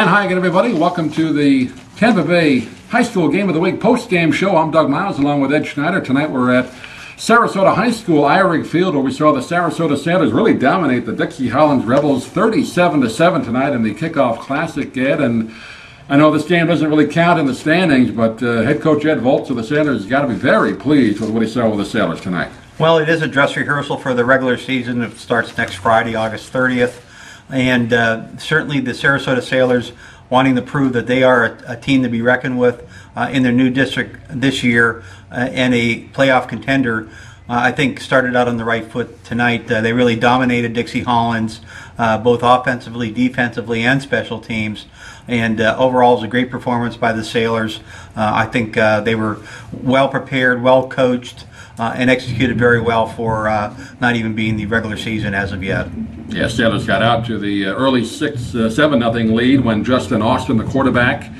And hi again, everybody. Welcome to the Tampa Bay High School Game of the Week post-game show. I'm Doug Miles along with Ed Schneider. Tonight we're at Sarasota High School, Irick Field, where we saw the Sarasota Sailors really dominate the Dixie Hollins Rebels 37-7 tonight in the kickoff classic, Ed. And I know this game doesn't really count in the standings, but head coach Ed Volz of the Sailors has got to be very pleased with what he saw with the Sailors tonight. Well, it is a dress rehearsal for the regular season. It starts next Friday, August 30th. And certainly the Sarasota Sailors wanting to prove that they are a team to be reckoned with in their new district this year and a playoff contender. I think started out on the right foot tonight. They really dominated Dixie Hollins, both offensively, defensively, and special teams. And overall, it was a great performance by the Sailors. I think they were well prepared, well coached, and executed very well for not even being the regular season as of yet. Yeah, Sailors got out to the early 7-0 lead when Justin Austin, the quarterback,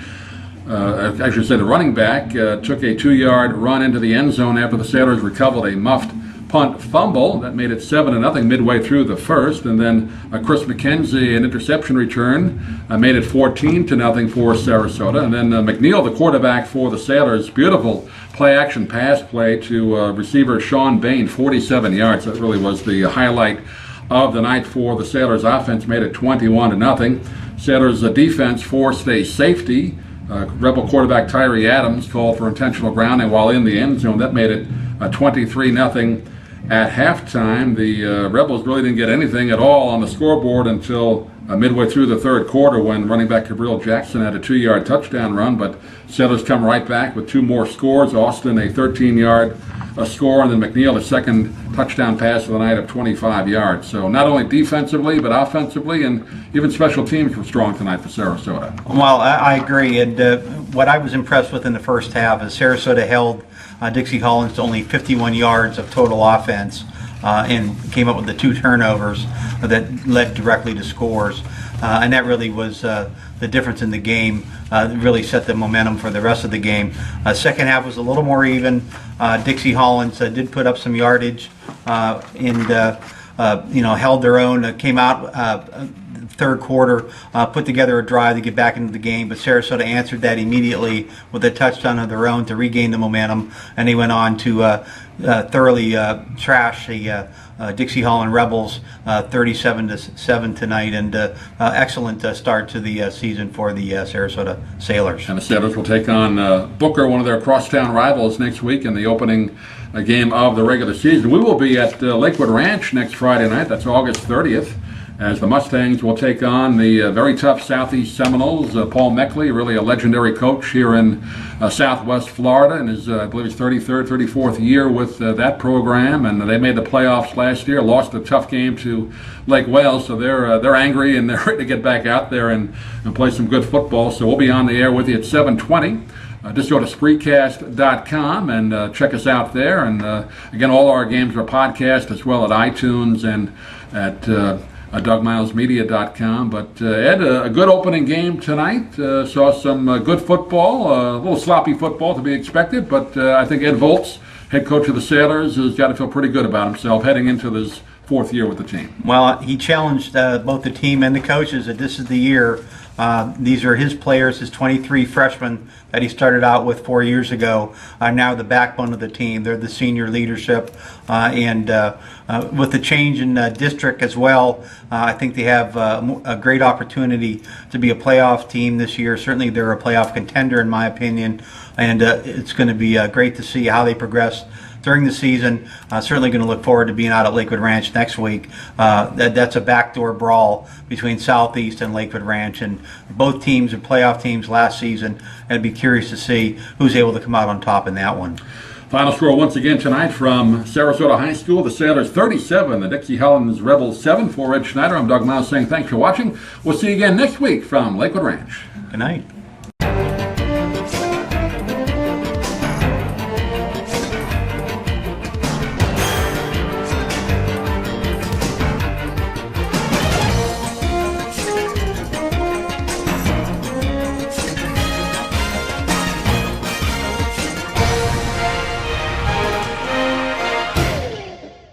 I should say the running back, took a 2-yard run into the end zone after the Sailors recovered a muffed punt fumble. That made it 7-0 midway through the first. And then Chris McKenzie, an interception return, made it 14-0 for Sarasota. And then McNeil, the quarterback for the Sailors, beautiful play-action pass play to receiver Sean Bain, 47 yards. That really was the highlight of the night for the Sailors. Offense made it 21-0. Sailors defense forced a safety. Rebel quarterback Tyree Adams called for intentional grounding while in the end zone. That made it 23-0 at halftime. The Rebels really didn't get anything at all on the scoreboard until midway through the third quarter when running back Gabriel Jackson had a 2-yard touchdown run, but Sailors come right back with two more scores. Austin a 13-yard score, and then McNeil a second touchdown pass of the night of 25 yards. So not only defensively, but offensively, and even special teams were strong tonight for Sarasota. Well, I agree. And what I was impressed with in the first half is Sarasota held Dixie Hollins to only 51 yards of total offense and came up with the 2 turnovers that led directly to scores. And that really was the difference in the game. Really set the momentum for the rest of the game. Second half was a little more even. Dixie Hollins did put up some yardage and held their own. Came out third quarter, put together a drive to get back into the game, but Sarasota answered that immediately with a touchdown of their own to regain the momentum, and they went on to thoroughly trash the Dixie Hollins Rebels 37-7 tonight, and excellent start to the season for the Sarasota Sailors. And the Sailors will take on Booker, one of their crosstown rivals, next week in the opening game of the regular season. We will be at Lakewood Ranch next Friday night. That's August 30th. As the Mustangs will take on the very tough Southeast Seminoles. Paul Meckley, really a legendary coach here in Southwest Florida, and his, I believe, his 33rd, 34th year with that program. And they made the playoffs last year, lost a tough game to Lake Wales, so they're angry and they're ready to get back out there and play some good football. So we'll be on the air with you at 7:20. Just go to Spreecast.com and check us out there. And again, all our games are podcast as well at iTunes and at DougMilesMedia.com. But Ed, a good opening game tonight. Saw some good football, a little sloppy football to be expected, but I think Ed Volz, head coach of the Sailors, has got to feel pretty good about himself heading into this 4th year with the team. Well, he challenged both the team and the coaches that this is the year. These are his players, his 23 freshmen that he started out with 4 years ago, are now the backbone of the team. They're the senior leadership, and with the change in district as well, I think they have a great opportunity to be a playoff team this year. Certainly they're a playoff contender in my opinion, and it's going to be great to see how they progress during the season. Certainly going to look forward to being out at Lakewood Ranch next week. That's a backdoor brawl between Southeast and Lakewood Ranch, and both teams are playoff teams last season. I'd be curious to see who's able to come out on top in that one. Final score once again tonight from Sarasota High School. The Sailors 37, the Dixie Hollins Rebels 7. For Ed Schneider, I'm Doug Miles saying thanks for watching. We'll see you again next week from Lakewood Ranch. Good night.